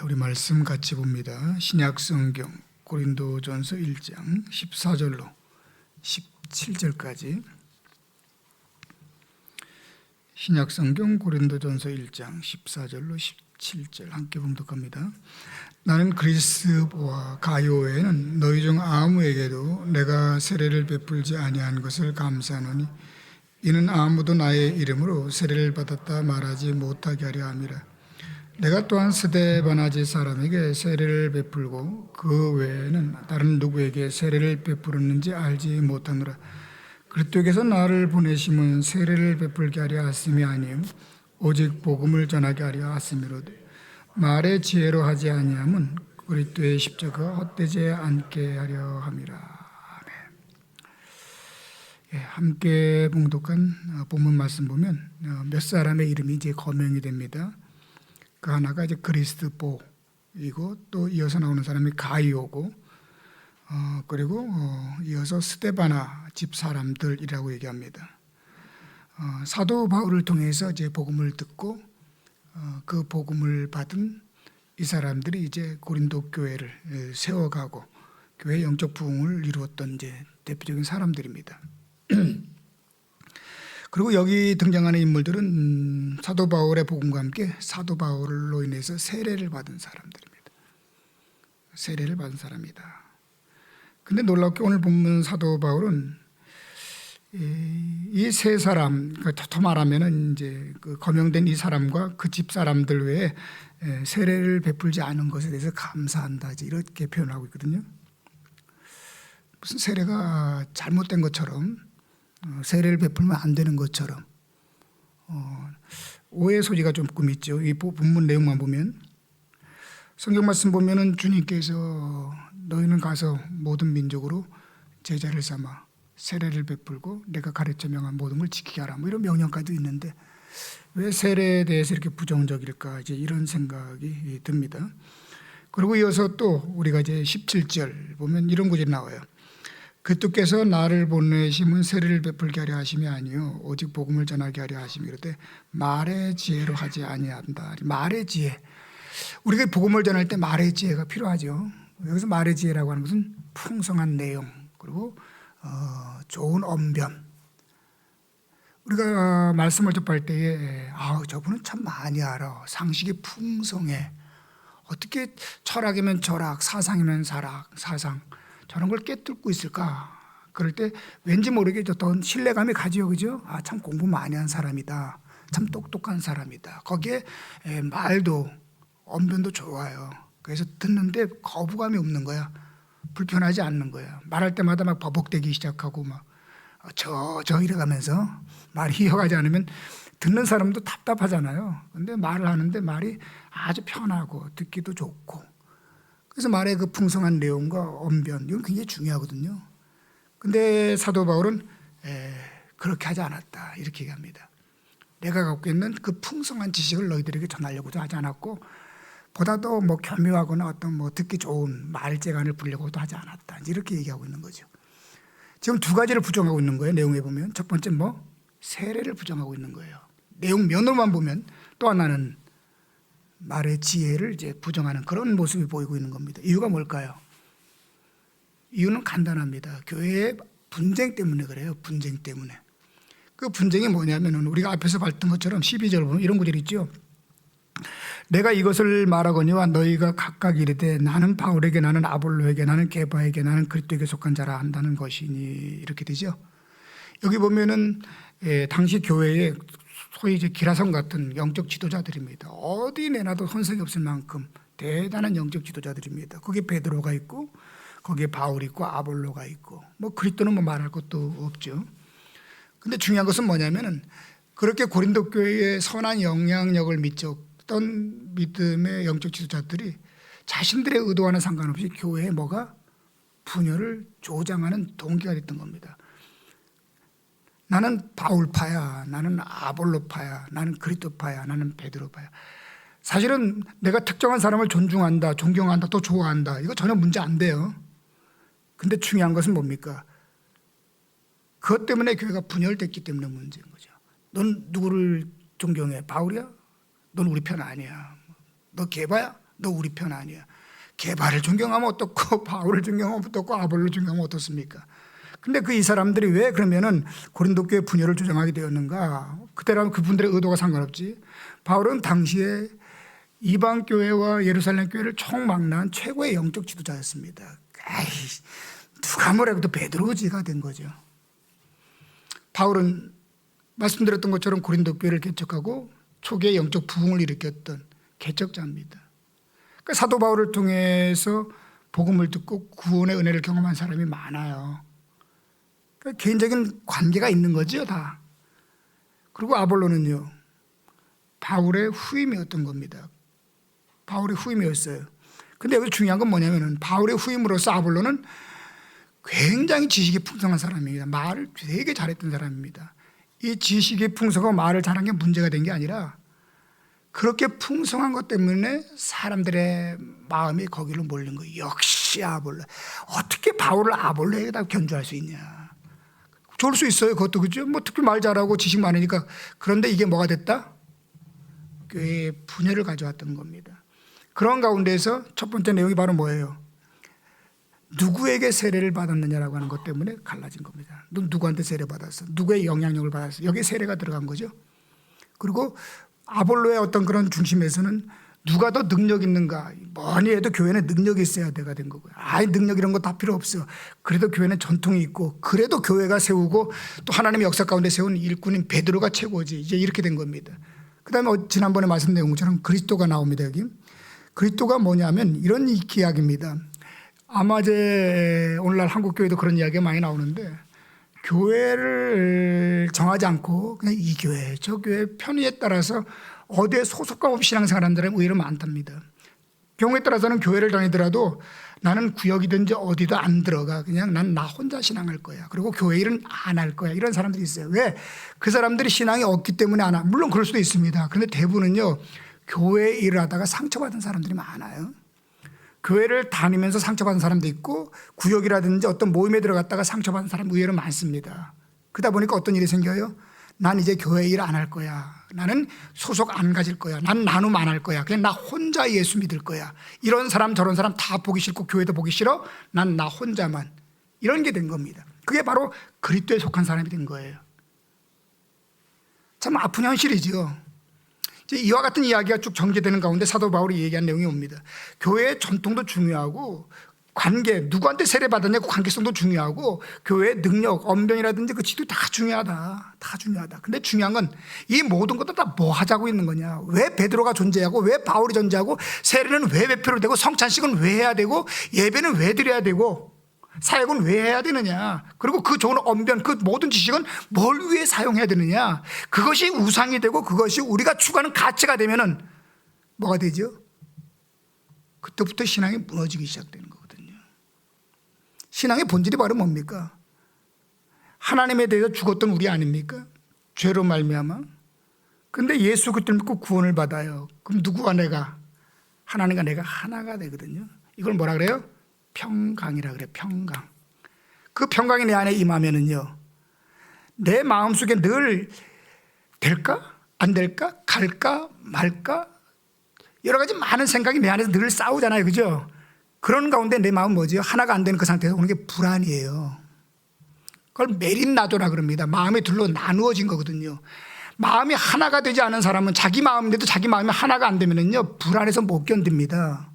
우리 말씀 같이 봅니다. 신약 성경 고린도전서 1장 14절로 17절까지. 신약 성경 고린도전서 1장 14절로 17절 함께 봉독합니다. 나는 그리스도와 가요 외에는 너희 중 아무에게도 내가 세례를 베풀지 아니한 것을 감사하노니 이는 아무도 나의 이름으로 세례를 받았다 말하지 못하게 하려 함이라. 내가 또한 스데바나지 사람에게 세례를 베풀고 그 외에는 다른 누구에게 세례를 베풀었는지 알지 못하노라. 그리스도께서 나를 보내심은 세례를 베풀게 하려 하심이 아니요 오직 복음을 전하게 하려 하심이로되 말의 지혜로 하지 아니함은 그리스도의 십자가 헛되지 않게 하려 함이라. 아멘. 함께 봉독한 본문 말씀 보면 몇 사람의 이름이 이제 거명이 됩니다. 그 하나가 이제 그리스도이고 또 이어서 나오는 사람이 가이오고 그리고 이어서 스데바나 집 사람들이라고 얘기합니다. 사도 바울을 통해서 이제 복음을 듣고 그 복음을 받은 이 사람들이 이제 고린도 교회를 세워가고 교회 영적 부흥을 이루었던 이제 대표적인 사람들입니다. 그리고 여기 등장하는 인물들은 사도 바울의 복음과 함께 사도 바울로 인해서 세례를 받은 사람들입니다. 세례를 받은 사람이다. 근데 놀랍게 오늘 본문 사도 바울은 이 세 사람, 더 말하면은 이제 그 거명된 이 사람과 그 집 사람들 외에 세례를 베풀지 않은 것에 대해서 감사한다, 이렇게 표현하고 있거든요. 무슨 세례가 잘못된 것처럼, 세례를 베풀면 안 되는 것처럼 오해 소지가 조금 있죠. 이 본문 내용만 보면 성경 말씀 보면은 주님께서 너희는 가서 모든 민족으로 제자를 삼아 세례를 베풀고 내가 가르쳐 명한 모든 걸 지키게 하라, 이런 명령까지 있는데 왜 세례에 대해서 이렇게 부정적일까, 이제 이런 생각이 듭니다. 그리고 이어서 또 우리가 이제 17절 보면 이런 구절이 나와요. 그리스도께서 나를 보내심은 세례를 베풀게 하려 하심이 아니요 오직 복음을 전하게 하려 하심이로되 말의 지혜로 하지 아니한다. 말의 지혜, 우리가 복음을 전할 때 말의 지혜가 필요하죠. 여기서 말의 지혜라고 하는 것은 풍성한 내용, 그리고 좋은 언변. 우리가 말씀을 접할 때에 저분은 참 많이 알아, 상식이 풍성해, 어떻게 철학이면 철학, 사상이면 사상, 저런 걸 깨뚫고 있을까? 그럴 때 왠지 모르게 어떤 신뢰감이 가지요, 그죠? 참 공부 많이 한 사람이다, 참 똑똑한 사람이다. 거기에 말도 언변도 좋아요. 그래서 듣는데 거부감이 없는 거야. 불편하지 않는 거야. 말할 때마다 막 버벅대기 시작하고 막 저 이래가면서 말이 이어가지 않으면 듣는 사람도 답답하잖아요. 근데 말을 하는데 말이 아주 편하고 듣기도 좋고, 그래서 말의 그 풍성한 내용과 언변, 이건 굉장히 중요하거든요. 근데 사도 바울은 그렇게 하지 않았다, 이렇게 얘기합니다. 내가 갖고 있는 그 풍성한 지식을 너희들에게 전하려고도 하지 않았고, 보다도 교묘하거나 어떤 듣기 좋은 말재간을 부리려고도 하지 않았다, 이렇게 얘기하고 있는 거죠. 지금 두 가지를 부정하고 있는 거예요. 내용에 보면 첫 번째 세례를 부정하고 있는 거예요. 내용 면으로만 보면 또 하나는 말의 지혜를 이제 부정하는 그런 모습이 보이고 있는 겁니다. 이유가 뭘까요? 이유는 간단합니다. 교회의 분쟁 때문에 그래요. 분쟁 때문에. 그 분쟁이 뭐냐면 우리가 앞에서 봤던 것처럼 12절 보면 이런 구절이 있죠. 내가 이것을 말하거니와 너희가 각각 이르되 나는 바울에게, 나는 아볼로에게, 나는 게바에게, 나는 그리스도에게 속한 자라 한다는 것이니, 이렇게 되죠. 여기 보면은 당시 교회에 소위 이제 기라성 같은 영적 지도자들입니다. 어디 내놔도 혼색이 없을 만큼 대단한 영적 지도자들입니다. 거기 베드로가 있고, 거기에 바울이 있고, 아볼로가 있고, 그리스도는 말할 것도 없죠. 근데 중요한 것은 뭐냐면은 그렇게 고린도 교회에 선한 영향력을 미쳤던 믿음의 영적 지도자들이 자신들의 의도와는 상관없이 교회에 분열을 조장하는 동기가 됐던 겁니다. 나는 바울파야, 나는 아볼로파야, 나는 그리스도파야, 나는 베드로파야. 사실은 내가 특정한 사람을 존중한다, 존경한다, 또 좋아한다, 이거 전혀 문제 안 돼요. 근데 중요한 것은 뭡니까? 그것 때문에 교회가 분열됐기 때문에 문제인 거죠. 넌 누구를 존경해? 바울이야? 넌 우리 편 아니야. 너 게바야? 너 우리 편 아니야. 게바를 존경하면 어떻고 바울을 존경하면 어떻고 아볼로를 존경하면 어떻습니까? 근데 이 사람들이 왜 그러면은 고린도 교회 분열을 주장하게 되었는가? 그때라면 그분들의 의도가 상관없지. 바울은 당시에 이방 교회와 예루살렘 교회를 총망라한 최고의 영적 지도자였습니다. 누가 뭐래도 베드로지가 된 거죠. 바울은 말씀드렸던 것처럼 고린도 교회를 개척하고 초기의 영적 부흥을 일으켰던 개척자입니다. 그러니까 사도 바울을 통해서 복음을 듣고 구원의 은혜를 경험한 사람이 많아요. 그러니까 개인적인 관계가 있는 거죠, 다. 그리고 아볼로는요, 바울의 후임이었던 겁니다. 바울의 후임이었어요. 근데 여기 중요한 건 뭐냐면은 바울의 후임으로서 아볼로는 굉장히 지식이 풍성한 사람입니다. 말을 되게 잘했던 사람입니다. 이 지식이 풍성하고 말을 잘한 게 문제가 된 게 아니라 그렇게 풍성한 것 때문에 사람들의 마음이 거기로 몰린 거예요. 역시 아볼로. 어떻게 바울을 아볼로에다 견주할 수 있냐. 좋을 수 있어요. 그것도 그죠. 뭐 특히 말 잘하고 지식 많으니까. 그런데 이게 뭐가 됐다? 교회에 분열을 가져왔던 겁니다. 그런 가운데서 첫 번째 내용이 바로 뭐예요? 누구에게 세례를 받았느냐라고 하는 것 때문에 갈라진 겁니다. 넌 누구한테 세례 받았어? 누구의 영향력을 받았어? 여기에 세례가 들어간 거죠. 그리고 아볼로의 어떤 그런 중심에서는 누가 더 능력 있는가? 뭐니 해도 교회는 능력이 있어야 돼가 된 거고요. 능력 이런 거 다 필요 없어. 그래도 교회는 전통이 있고 그래도 교회가 세우고 또 하나님의 역사 가운데 세운 일꾼인 베드로가 최고지. 이제 이렇게 된 겁니다. 그 다음에 지난번에 말씀 내용 것처럼 그리스도가 나옵니다. 여기 그리스도가 뭐냐면 이런 이야기입니다. 아마 이제 오늘날 한국 교회도 그런 이야기가 많이 나오는데 교회를 정하지 않고 그냥 이 교회 저 교회 편의에 따라서 어디에 소속감 없이 신앙생활하는 사람이 의외로 많답니다. 경우에 따라서는 교회를 다니더라도 나는 구역이든지 어디도 안 들어가. 그냥 난 나 혼자 신앙할 거야. 그리고 교회 일은 안 할 거야. 이런 사람들이 있어요. 왜? 그 사람들이 신앙이 없기 때문에 안 하. 물론 그럴 수도 있습니다. 그런데 대부분은요 교회 일을 하다가 상처받은 사람들이 많아요. 교회를 다니면서 상처받은 사람도 있고 구역이라든지 어떤 모임에 들어갔다가 상처받은 사람 의외로 많습니다. 그러다 보니까 어떤 일이 생겨요? 난 이제 교회 일 안 할 거야. 나는 소속 안 가질 거야. 난 나눔 안 할 거야. 그냥 나 혼자 예수 믿을 거야. 이런 사람 저런 사람 다 보기 싫고 교회도 보기 싫어. 난 나 혼자만. 이런 게 된 겁니다. 그게 바로 그리스도에 속한 사람이 된 거예요. 참 아픈 현실이죠. 이와 같은 이야기가 쭉 전개되는 가운데 사도 바울이 얘기한 내용이 옵니다. 교회의 전통도 중요하고 관계, 누구한테 세례받았냐고 관계성도 중요하고 교회의 능력, 언변이라든지 그 지도 다 중요하다. 다 중요하다. 근데 중요한 건 이 모든 것도 다 뭐 하자고 있는 거냐. 왜 베드로가 존재하고 왜 바울이 존재하고 세례는 왜 베풀어야 되고 성찬식은 왜 해야 되고 예배는 왜 드려야 되고 사역은 왜 해야 되느냐. 그리고 그 좋은 언변, 그 모든 지식은 뭘 위해 사용해야 되느냐. 그것이 우상이 되고 그것이 우리가 추구하는 가치가 되면은 뭐가 되죠? 그때부터 신앙이 무너지기 시작되는 거거든요. 신앙의 본질이 바로 뭡니까? 하나님에 대해서 죽었던 우리 아닙니까? 죄로 말미암아. 근데 예수 그때 믿고 구원을 받아요. 그럼 누구와 내가? 하나님과 내가 하나가 되거든요. 이걸 뭐라 그래요? 평강이라 그래. 평강. 그 평강이 내 안에 임하면은요 내 마음속에 늘 될까? 안 될까? 갈까? 말까? 여러 가지 많은 생각이 내 안에서 늘 싸우잖아요. 그죠? 그런 가운데 내 마음은 뭐죠? 하나가 안 되는 그 상태에서 오는 게 불안이에요. 그걸 메린나조라 그럽니다. 마음이 둘로 나누어진 거거든요. 마음이 하나가 되지 않은 사람은 자기 마음인데도 자기 마음이 하나가 안 되면은요 불안해서 못 견딥니다.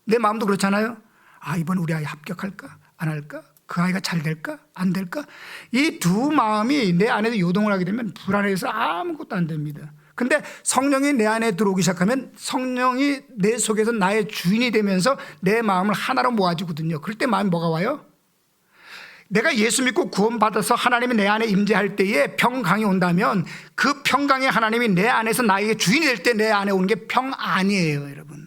내 마음도 그렇잖아요. 이번에 우리 아이 합격할까? 안 할까? 그 아이가 잘 될까? 안 될까? 이 두 마음이 내 안에서 요동을 하게 되면 불안해서 아무것도 안 됩니다. 근데 성령이 내 안에 들어오기 시작하면 성령이 내 속에서 나의 주인이 되면서 내 마음을 하나로 모아주거든요. 그럴 때 마음이 뭐가 와요? 내가 예수 믿고 구원받아서 하나님이 내 안에 임재할 때에 평강이 온다면 그 평강의 하나님이 내 안에서 나에게 주인이 될 때 내 안에 오는 게 평안이에요, 여러분.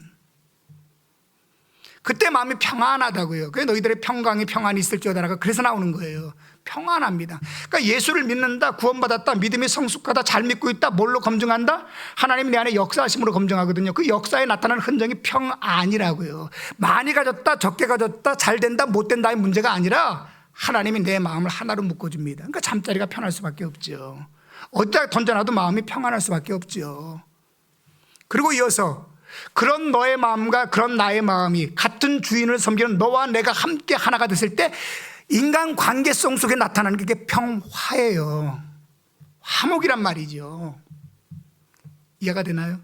그때 마음이 평안하다고요. 그래서 너희들의 평안이 있을지어다라가 그래서 나오는 거예요. 평안합니다. 그러니까 예수를 믿는다, 구원받았다, 믿음이 성숙하다, 잘 믿고 있다, 뭘로 검증한다? 하나님이 내 안에 역사하심으로 검증하거든요. 그 역사에 나타나는 흔적이 평안이라고요. 많이 가졌다, 적게 가졌다, 잘 된다, 못 된다의 문제가 아니라 하나님이 내 마음을 하나로 묶어줍니다. 그러니까 잠자리가 편할 수밖에 없죠. 어디다 던져놔도 마음이 평안할 수밖에 없죠. 그리고 이어서 그런 너의 마음과 그런 나의 마음이 같은 주인을 섬기는 너와 내가 함께 하나가 됐을 때 인간 관계성 속에 나타나는 게 평화예요. 화목이란 말이죠. 이해가 되나요?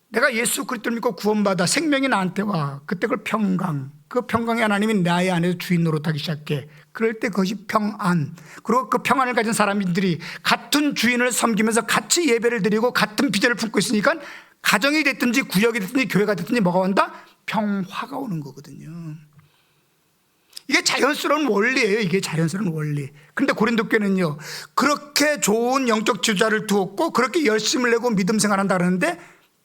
내가 예수 그리스도를 믿고 구원받아 생명이 나한테 와. 그때 그걸 평강, 그 평강의 하나님이 나의 안에서 주인 노릇하기 시작해. 그럴 때 그것이 평안. 그리고 그 평안을 가진 사람들이 같은 주인을 섬기면서 같이 예배를 드리고 같은 비전을 품고 있으니까 가정이 됐든지 구역이 됐든지 교회가 됐든지 뭐가 온다? 평화가 오는 거거든요. 이게 자연스러운 원리예요. 이게 자연스러운 원리. 그런데 고린도 교회는요, 그렇게 좋은 영적 지도자를 두었고 그렇게 열심을 내고 믿음 생활한다 그러는데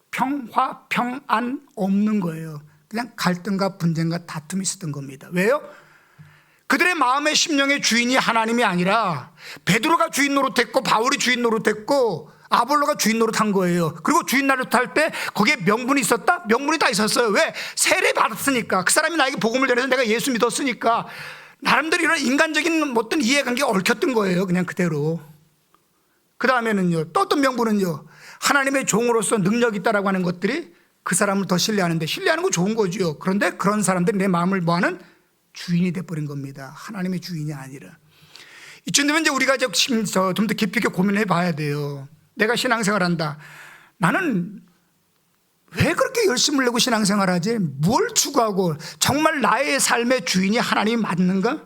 평화, 평안 없는 거예요. 그냥 갈등과 분쟁과 다툼이 있었던 겁니다. 왜요? 그들의 마음의 심령의 주인이 하나님이 아니라 베드로가 주인 노릇했고 바울이 주인 노릇했고 아볼로가 주인 노릇한 거예요. 그리고 주인 노릇할 때 거기에 명분이 있었다? 명분이 다 있었어요. 왜? 세례 받았으니까. 그 사람이 나에게 복음을 전해서 내가 예수 믿었으니까 나름대로 이런 인간적인 어떤 이해관계가 얽혔던 거예요. 그냥 그대로. 그 다음에는요, 또 어떤 명분은요, 하나님의 종으로서 능력이 있다라고 하는 것들이 그 사람을 더 신뢰하는데, 신뢰하는 거 좋은 거죠. 그런데 그런 사람들이 내 마음을 뭐하는? 주인이 돼버린 겁니다. 하나님의 주인이 아니라. 이쯤 되면 이제 우리가 좀 더 깊이 있게 고민해 봐야 돼요. 내가 신앙생활 한다. 나는 왜 그렇게 열심을 내고 신앙생활 하지? 뭘 추구하고 정말 나의 삶의 주인이 하나님이 맞는가?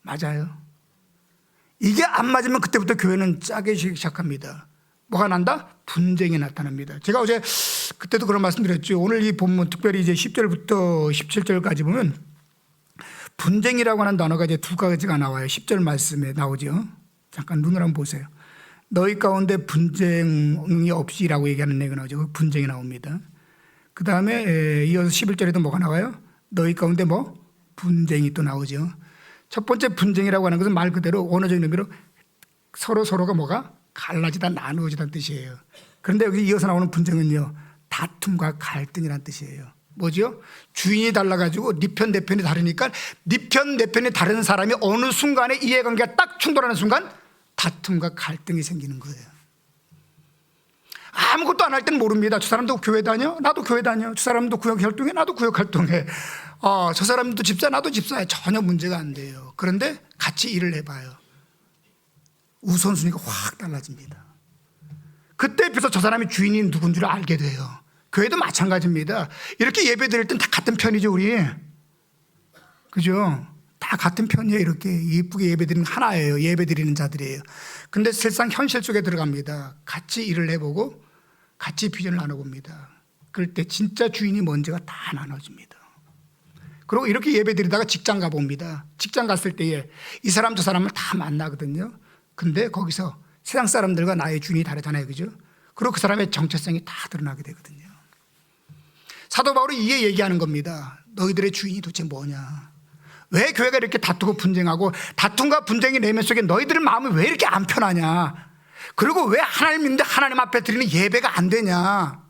맞아요. 이게 안 맞으면 그때부터 교회는 짜게 시작합니다. 뭐가 난다? 분쟁이 나타납니다. 제가 어제 그때도 그런 말씀 드렸죠. 오늘 이 본문 특별히 이제 10절부터 17절까지 보면 분쟁이라고 하는 단어가 이제 두 가지가 나와요. 10절 말씀에 나오죠. 잠깐 눈을 한번 보세요. 너희 가운데 분쟁이 없이라고 얘기하는 내용이 나오죠. 그 분쟁이 나옵니다. 그 다음에 이어서 11절에도 뭐가 나와요? 너희 가운데 뭐? 분쟁이 또 나오죠. 첫 번째 분쟁이라고 하는 것은 말 그대로 언어적인 의미로 서로가 뭐가? 갈라지다 나누어지다는 뜻이에요. 그런데 여기 이어서 나오는 분쟁은요, 다툼과 갈등이라는 뜻이에요. 뭐죠? 주인이 달라가지고 네 편 내 편이 다르니까 네 편 내 편이 다른 사람이 어느 순간에 이해관계가 딱 충돌하는 순간 다툼과 갈등이 생기는 거예요. 아무것도 안 할 땐 모릅니다. 저 사람도 교회 다녀? 나도 교회 다녀. 저 사람도 구역 활동해? 나도 구역 활동해. 저 사람도 집사? 나도 집사해. 전혀 문제가 안 돼요. 그런데 같이 일을 해봐요. 우선순위가 확 달라집니다. 그때 비로소 저 사람이 주인이 누군 줄 알게 돼요. 교회도 마찬가지입니다. 이렇게 예배 드릴 땐 다 같은 편이죠, 우리. 그죠? 다 같은 편이에요. 이렇게 예쁘게 예배 드리는 하나예요. 예배 드리는 자들이에요. 근데 실상 현실 속에 들어갑니다. 같이 일을 해보고 같이 비전을 나눠봅니다. 그럴 때 진짜 주인이 뭔지가 다 나눠집니다. 그리고 이렇게 예배 드리다가 직장 가봅니다. 직장 갔을 때에 이 사람 저 사람을 다 만나거든요. 근데 거기서 세상 사람들과 나의 주인이 다르잖아요. 그죠? 그리고 그 사람의 정체성이 다 드러나게 되거든요. 사도 바울이 이에 얘기하는 겁니다. 너희들의 주인이 도대체 뭐냐? 왜 교회가 이렇게 다투고 분쟁하고 다툼과 분쟁의 내면 속에 너희들의 마음이 왜 이렇게 안 편하냐? 그리고 왜 하나님 믿는데 하나님 앞에 드리는 예배가 안 되냐?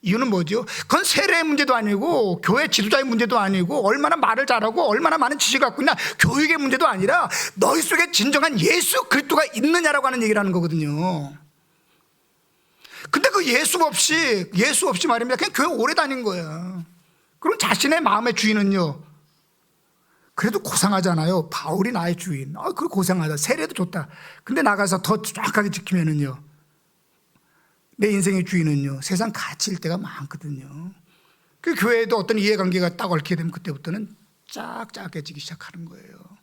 이유는 뭐죠? 그건 세례의 문제도 아니고 교회 지도자의 문제도 아니고 얼마나 말을 잘하고 얼마나 많은 지식을 갖고 있나 교육의 문제도 아니라 너희 속에 진정한 예수 그리스도가 있느냐라고 하는 얘기를 하는 거거든요. 근데 그 예수 없이 말입니다. 그냥 교회 오래 다닌 거야. 그럼 자신의 마음의 주인은요, 그래도 고상하잖아요. 바울이 나의 주인. 그거 고상하다. 세례도 좋다. 근데 나가서 더 정확하게 지키면은요, 내 인생의 주인은요, 세상 갇힐 때가 많거든요. 그 교회에도 어떤 이해관계가 딱 얽히게 되면 그때부터는 짝짝해지기 시작하는 거예요.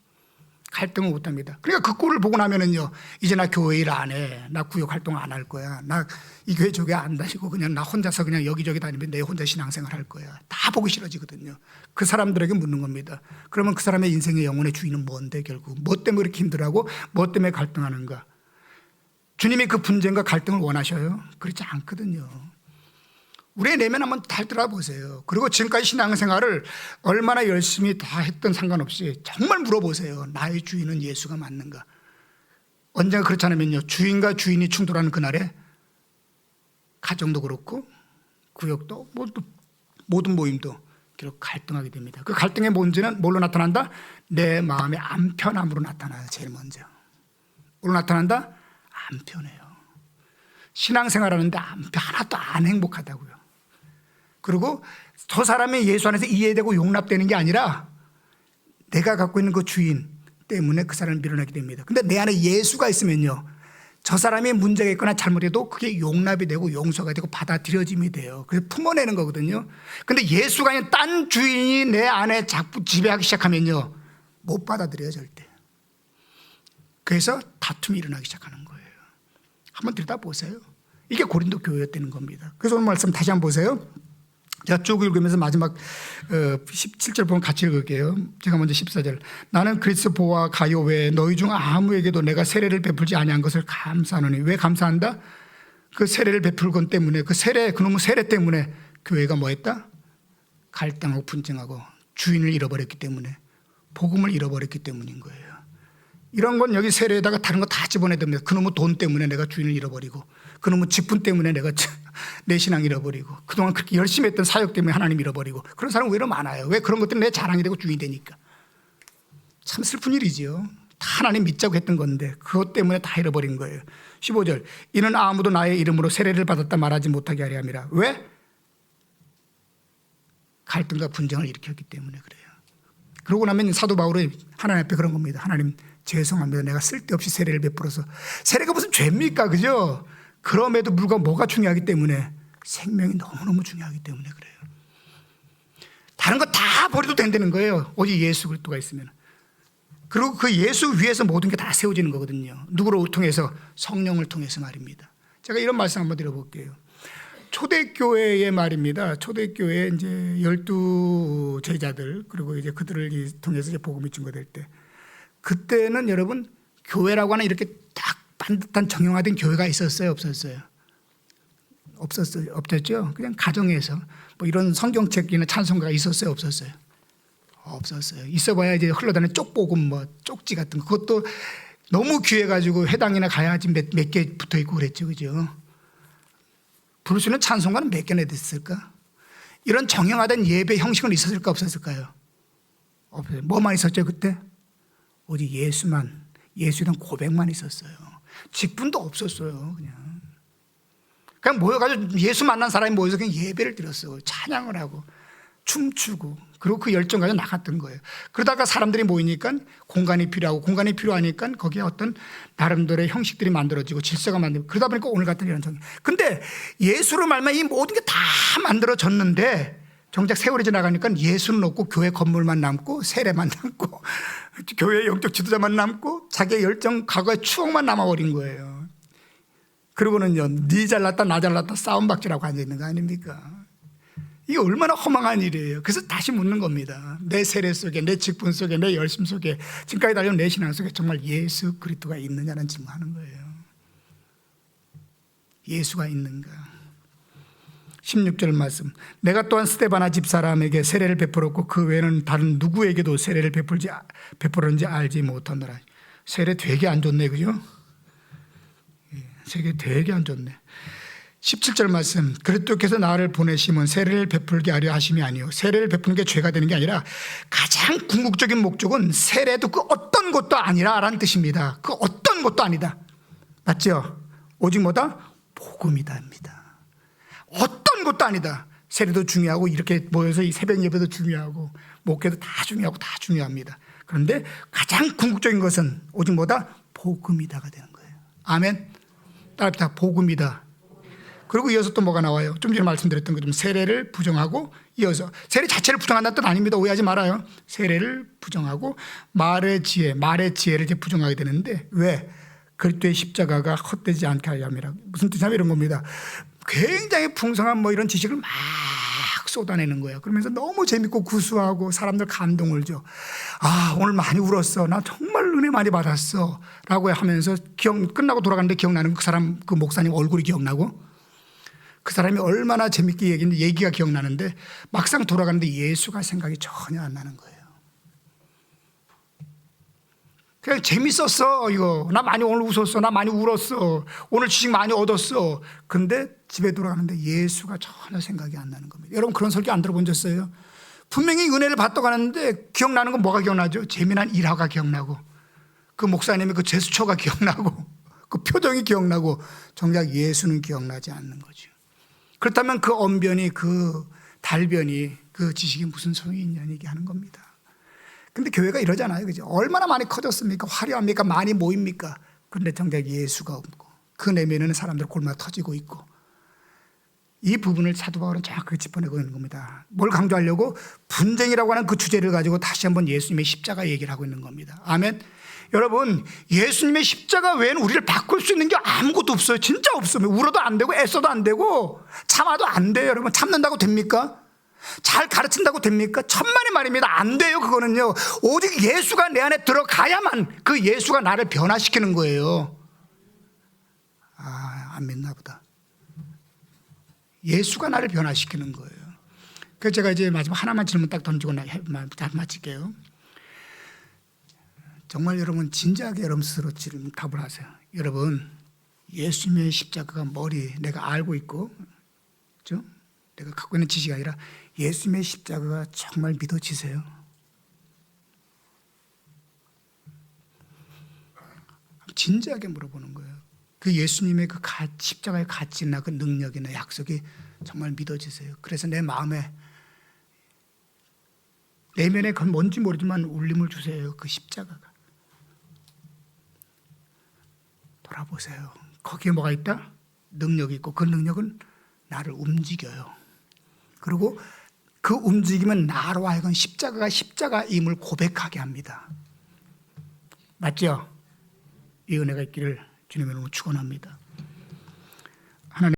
갈등을 못합니다. 그러니까 그 꼴을 보고 나면은요, 이제 나 교회 일 안 해. 나 구역 활동 안 할 거야. 나 이 교회 저기 안 다니고 그냥 나 혼자서 그냥 여기저기 다니면 내 혼자 신앙생활 할 거야. 다 보기 싫어지거든요. 그 사람들에게 묻는 겁니다. 그러면 그 사람의 인생의 영혼의 주인은 뭔데 결국? 뭐 때문에 이렇게 힘들어하고 뭐 때문에 갈등하는가? 주님이 그 분쟁과 갈등을 원하셔요? 그렇지 않거든요. 우리의 내면 한번 잘 들어보세요. 그리고 지금까지 신앙생활을 얼마나 열심히 다 했던 상관없이 정말 물어보세요. 나의 주인은 예수가 맞는가? 언젠가 그렇지 않으면요, 주인과 주인이 충돌하는 그날에 가정도 그렇고 구역도 모든 모임도 결국 갈등하게 됩니다. 그 갈등의 뭔지는 뭘로 나타난다? 내 마음의 안 편함으로 나타나요. 제일 먼저. 뭘로 나타난다? 안 편해요. 신앙생활하는데 하나도 안 행복하다고요. 그리고 저 사람이 예수 안에서 이해되고 용납되는 게 아니라 내가 갖고 있는 그 주인 때문에 그 사람을 밀어내게 됩니다. 근데 내 안에 예수가 있으면요, 저 사람이 문제가 있거나 잘못해도 그게 용납이 되고 용서가 되고 받아들여짐이 돼요. 그래서 품어내는 거거든요. 근데 예수가 아닌 딴 주인이 내 안에 자꾸 지배하기 시작하면요, 못 받아들여요, 절대. 그래서 다툼이 일어나기 시작하는 거예요. 한번 들여다보세요. 이게 고린도 교회였다는 겁니다. 그래서 오늘 말씀 다시 한번 보세요. 제가 쭉 읽으면서 마지막 17절 보면 같이 읽을게요. 제가 먼저 14절. 나는 그리스포와 가요 외에 너희 중 아무에게도 내가 세례를 베풀지 아니한 것을 감사하노니. 왜 감사한다? 그 세례를 베풀건 때문에, 그놈의 세례 때문에 교회가 뭐 했다? 갈등하고 분쟁하고 주인을 잃어버렸기 때문에, 복음을 잃어버렸기 때문인 거예요. 이런 건 여기 세례에다가 다른 거 다 집어내야 됩니다. 그놈의 돈 때문에 내가 주인을 잃어버리고, 그놈의 직분 때문에 내가 내 신앙 잃어버리고, 그동안 그렇게 열심히 했던 사역 때문에 하나님 잃어버리고, 그런 사람 의외로 많아요. 왜? 그런 것들은 내 자랑이 되고 주인이 되니까. 참 슬픈 일이지요. 다 하나님 믿자고 했던 건데 그것 때문에 다 잃어버린 거예요. 15절. 이는 아무도 나의 이름으로 세례를 받았다 말하지 못하게 하려 함이라. 왜? 갈등과 분쟁을 일으켰기 때문에 그래요. 그러고 나면 사도 바울은 하나님 앞에 그런 겁니다. 하나님 죄송합니다. 내가 쓸데없이 세례를 베풀어서. 세례가 무슨 죄입니까? 그죠? 그럼에도 불구하고 뭐가 중요하기 때문에, 생명이 너무너무 중요하기 때문에 그래요. 다른 거 다 버려도 된다는 거예요. 오직 예수 그리스도가 있으면. 그리고 그 예수 위에서 모든 게 다 세워지는 거거든요. 누구를 통해서? 성령을 통해서 말입니다. 제가 이런 말씀 한번 드려볼게요. 초대교회의 말입니다. 초대교회 이제 12 제자들, 그리고 이제 그들을 통해서 이제 복음이 증거될 때, 그때는 여러분 교회라고 하는 이렇게 딱 반듯한 정형화된 교회가 있었어요, 없었어요? 없었죠. 그냥 가정에서 뭐 이런 성경책이나 찬송가가 있었어요, 없었어요? 없었어요. 있어봐야 이제 흘러다니는 쪽복음, 뭐 쪽지 같은 거, 그것도 너무 귀해가지고 회당이나 가야지 몇 개 붙어 있고 그랬죠, 그죠? 부를 수 있는 찬송가는 몇 개나 됐을까? 이런 정형화된 예배 형식은 있었을까, 없었을까요? 없어요. 뭐만 있었죠 그때? 오직 예수만, 예수에 대한 고백만 있었어요. 직분도 없었어요. 그냥 모여가지고 예수 만난 사람이 모여서 그냥 예배를 드렸어요. 찬양을 하고 춤추고, 그리고 그 열정 가지고 나갔던 거예요. 그러다가 사람들이 모이니까 공간이 필요하고, 공간이 필요하니까 거기에 어떤 나름대로의 형식들이 만들어지고 질서가 만들어지고, 그러다 보니까 오늘 같은 이런 정리. 근데 예수로 말면 이 모든 게 다 만들어졌는데 정작 세월이 지나가니까 예수는 없고 교회 건물만 남고 세례만 남고 교회 영적 지도자만 남고 자기의 열정, 과거의 추억만 남아버린 거예요. 그러고는요, 네 잘났다 나 잘났다 싸움박질하고 앉아있는 거 아닙니까? 이게 얼마나 허망한 일이에요. 그래서 다시 묻는 겁니다. 내 세례 속에, 내 직분 속에, 내 열심 속에, 지금까지 달려온 내 신앙 속에 정말 예수 그리스도가 있느냐는 질문하는 거예요. 예수가 있는가? 16절 말씀. 내가 또한 스데바나 집사람에게 세례를 베풀었고 그 외에는 다른 누구에게도 세례를 베풀었는지 알지 못하노라. 세례 되게 안 좋네, 그죠? 세례 되게 안 좋네. 17절 말씀. 그리스도께서 나를 보내심은 세례를 베풀게 하려 하심이 아니요, 세례를 베푸는 게 죄가 되는 게 아니라 가장 궁극적인 목적은 세례도 그 어떤 것도 아니라라는 뜻입니다. 그 어떤 것도 아니다. 맞죠? 오직 뭐다? 복음이다입니다. 어떤 것도 아니다. 세례도 중요하고, 이렇게 모여서 이 새벽 예배도 중요하고, 목회도 다 중요하고 다 중요합니다. 그런데 가장 궁극적인 것은 오직 뭐다? 복음이다가 되는 거예요. 아멘. 따라합시다. 복음이다. 그리고 이어서 또 뭐가 나와요? 좀 전에 말씀드렸던 것처럼 세례를 부정하고, 이어서 세례 자체를 부정한다는 뜻 아닙니다. 오해하지 말아요. 세례를 부정하고 말의 지혜를 이제 부정하게 되는데, 왜? 그리스도의 십자가가 헛되지 않게 하려 함이라. 무슨 뜻이냐면 이런 겁니다. 굉장히 풍성한 뭐 이런 지식을 막 쏟아내는 거예요. 그러면서 너무 재밌고 구수하고 사람들 감동을 줘. 아, 오늘 많이 울었어. 나 정말 은혜 많이 받았어. 라고 하면서 끝나고 돌아가는데 기억나는 그 사람, 그 목사님 얼굴이 기억나고, 그 사람이 얼마나 재밌게 얘기했는데 얘기가 기억나는데 막상 돌아가는데 예수가 생각이 전혀 안 나는 거예요. 그냥 재밌었어. 이거 나 많이 오늘 웃었어. 나 많이 울었어. 오늘 지식 많이 얻었어. 근데 집에 돌아가는데 예수가 전혀 생각이 안 나는 겁니다. 여러분 그런 설교 안 들어본 적 있어요? 분명히 은혜를 받고 가는데 기억나는 건 뭐가 기억나죠? 재미난 일화가 기억나고, 그 목사님의 그 제스처가 기억나고, 그 표정이 기억나고 정작 예수는 기억나지 않는 거죠. 그렇다면 그 언변이, 그 달변이, 그 지식이 무슨 소용이 있냐는 얘기하는 겁니다. 근데 교회가 이러잖아요, 그죠? 얼마나 많이 커졌습니까? 화려합니까? 많이 모입니까? 그런데 정작 예수가 없고 그 내면에는 사람들 골마 터지고 있고, 이 부분을 사도 바울은 정확하게 짚어내고 있는 겁니다. 뭘 강조하려고? 분쟁이라고 하는 그 주제를 가지고 다시 한번 예수님의 십자가 얘기를 하고 있는 겁니다. 아멘. 여러분, 예수님의 십자가 외에는 우리를 바꿀 수 있는 게 아무것도 없어요. 진짜 없어요. 울어도 안 되고 애써도 안 되고 참아도 안 돼요. 여러분, 참는다고 됩니까? 잘 가르친다고 됩니까? 천만의 말입니다. 안 돼요. 그거는요, 오직 예수가 내 안에 들어가야만 그 예수가 나를 변화시키는 거예요. 안 믿나 보다. 예수가 나를 변화시키는 거예요. 그래서 제가 이제 마지막 하나만 질문 딱 던지고 마칠게요. 정말 여러분 진지하게 여러분 스스로 답을 하세요. 여러분, 예수님의 십자가가 머리, 내가 알고 있고, 그렇죠? 내가 갖고 있는 지식이 아니라 예수님의 십자가가 정말 믿어지세요? 진지하게 물어보는 거예요. 그 예수님의 그 십자가의 가치나 그 능력이나 약속이 정말 믿어지세요? 그래서 내 마음에, 내면에 그건 뭔지 모르지만 울림을 주세요. 그 십자가가. 돌아보세요. 거기에 뭐가 있다? 능력이 있고, 그 능력은 나를 움직여요. 그리고 그 움직임은 나로 하여금 십자가가 십자가임을 고백하게 합니다. 맞죠? 이 은혜가 있기를 주님의 이름으로 축원합니다. 하나님